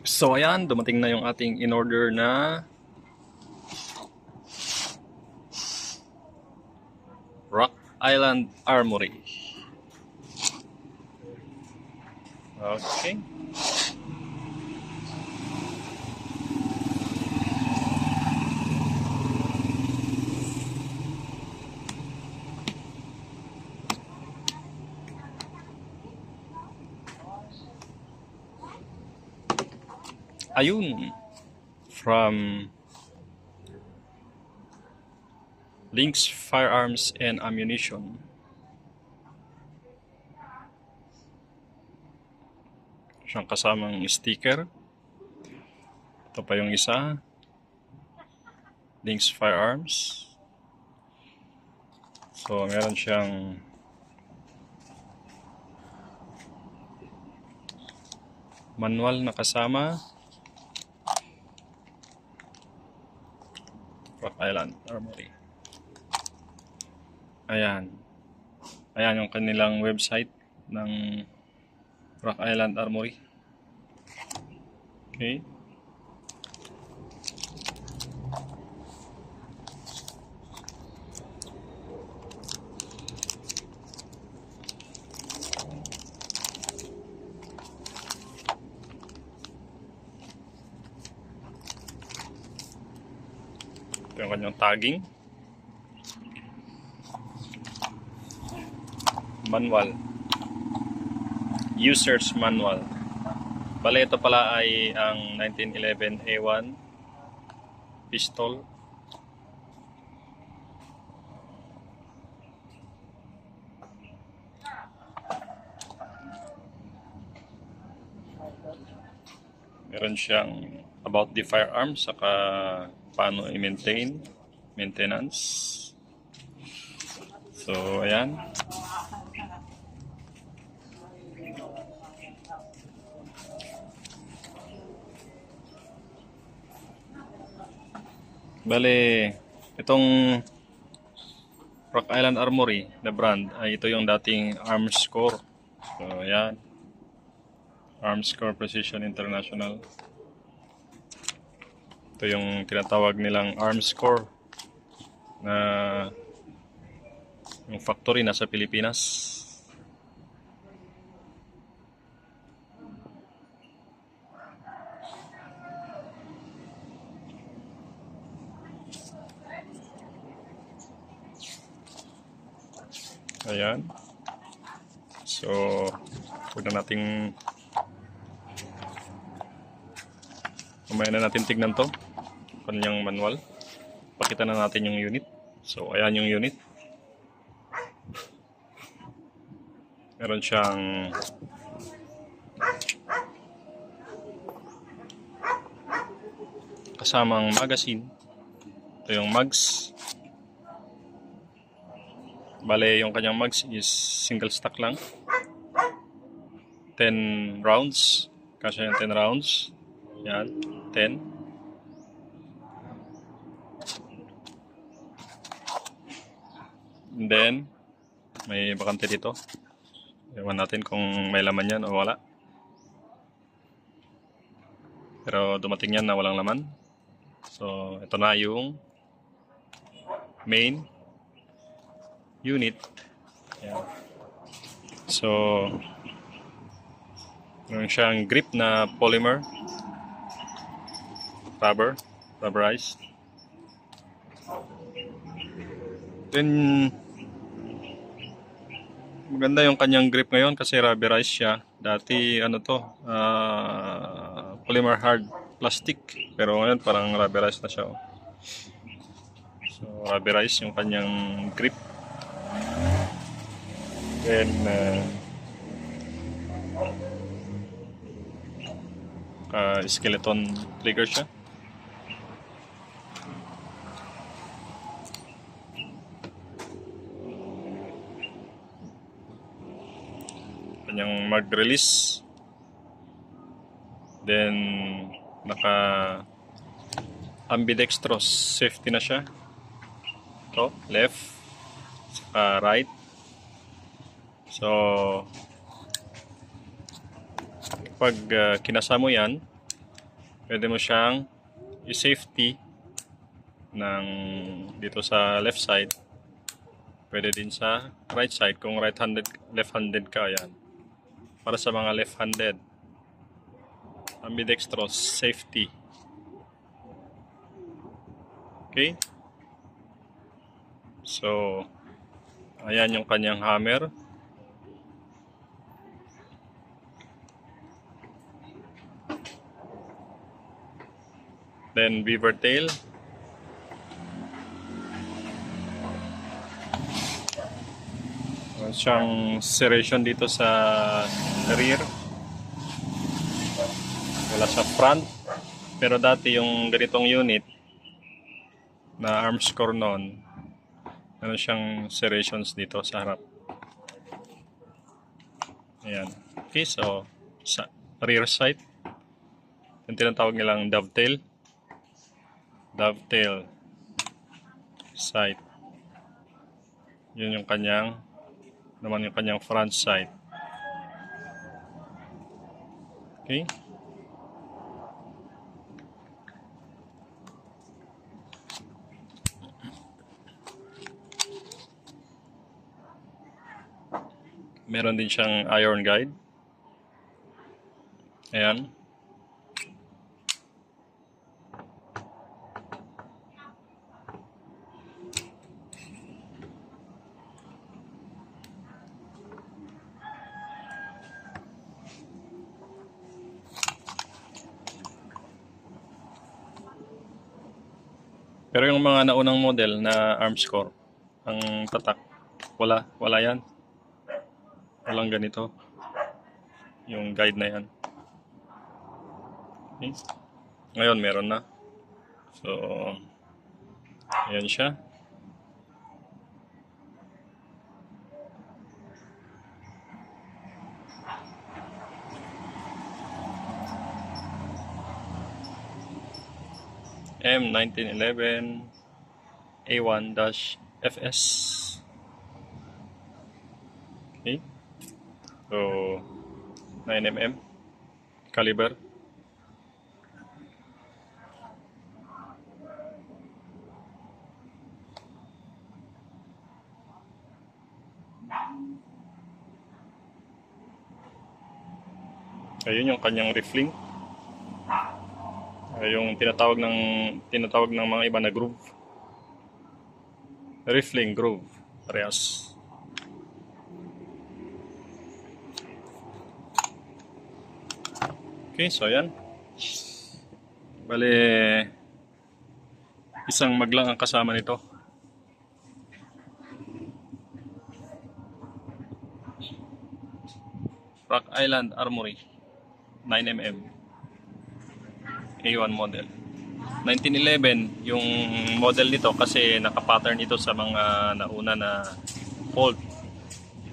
So ayan, dumating na yung ating in-order na Rock Island Armory. Okay. Ayun, from Links Firearms and Ammunition. Siyang kasamang sticker. Ito pa yung isa. Links Firearms. So, meron siyang manual na kasama. Rock Island Armory. Ayan. Ayan yung kanilang website ng Rock Island Armory. Okay. Ito yung kanyang tagging. Manual. User's Manual. Bale, ito pala ay ang 1911 A1 pistol. Meron siyang about the firearms, saka paano i-maintain, maintenance. So, ayan. Bale, itong Rock Island Armory na brand ay ito yung dating Armscore. So, ayan. Armscore Precision International. Ito yung tinatawag nilang Armscore na yung factory nasa Pilipinas. Ayan. So, huwag na nating mamaya na natin tignan to. Kanyang manual. Pakita na natin yung unit. So, ayan yung unit. Meron siyang kasamang magazine. Ito yung mags. Bale, yung kanyang mags is single stock lang. 10 rounds. Kasi yung 10 rounds. Yan, 10. And then, may bakante dito. Ewan natin kung may laman yan o wala. Pero dumating yan na walang laman. So, ito na yung main unit. Ayan. So, meron siyang grip na polymer. Rubberized. Then, maganda yung kanyang grip ngayon kasi rubberized siya. Dati, ano to, polymer hard plastic. Pero ngayon parang rubberized na siya. Oh. So, rubberized yung kanyang grip. Then, skeleton trigger siya. Kanyang mag-release. Then, naka ambidextrous safety na siya. Ito, left, saka right. So, pag kinasa mo yan, pwede mo siyang i-safety ng dito sa left side. Pwede din sa right side kung left-handed ka, yan. Para sa mga left-handed. Ambidextrous safety. Okay? So, ayan yung kanyang hammer. Then beaver tail. Meron siyang serration dito sa rear. Wala sa front. Pero dati yung ganitong unit na Armscor noon, meron siyang serrations dito sa harap. Ayan. Okay, so sa rear sight, yung tinatawag nilang dovetail. Dovetail sight. Yun yung kanyang front sight. Okay. Meron din siyang iron guide. Ayan. Pero yung mga naunang model na Armscor, ang tatak, wala yan. Walang ganito. Yung guide na yan. Okay. Ngayon meron na. So, ayan siya. M1911 A1-FS. Okay. So, 9mm caliber. Ayun yung kanyang rifling. Yung tinatawag ng mga iba na groove. Rifling groove, parehas. Okay, so yan. Bale, isang maglang ang kasama nito. Rock Island Armory 9mm A1 model. 1911 yung model nito kasi naka-pattern ito sa mga nauna na Colt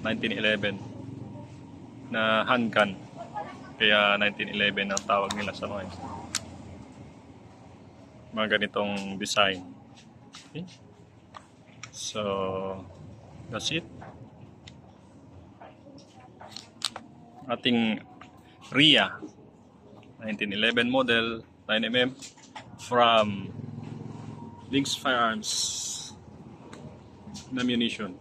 1911 na handgun. Kaya 1911 ang tawag nila sa mga ganitong design. Okay. So, that's it. Ating RIA 1911 model 9mm from Lynx Firearms na munition.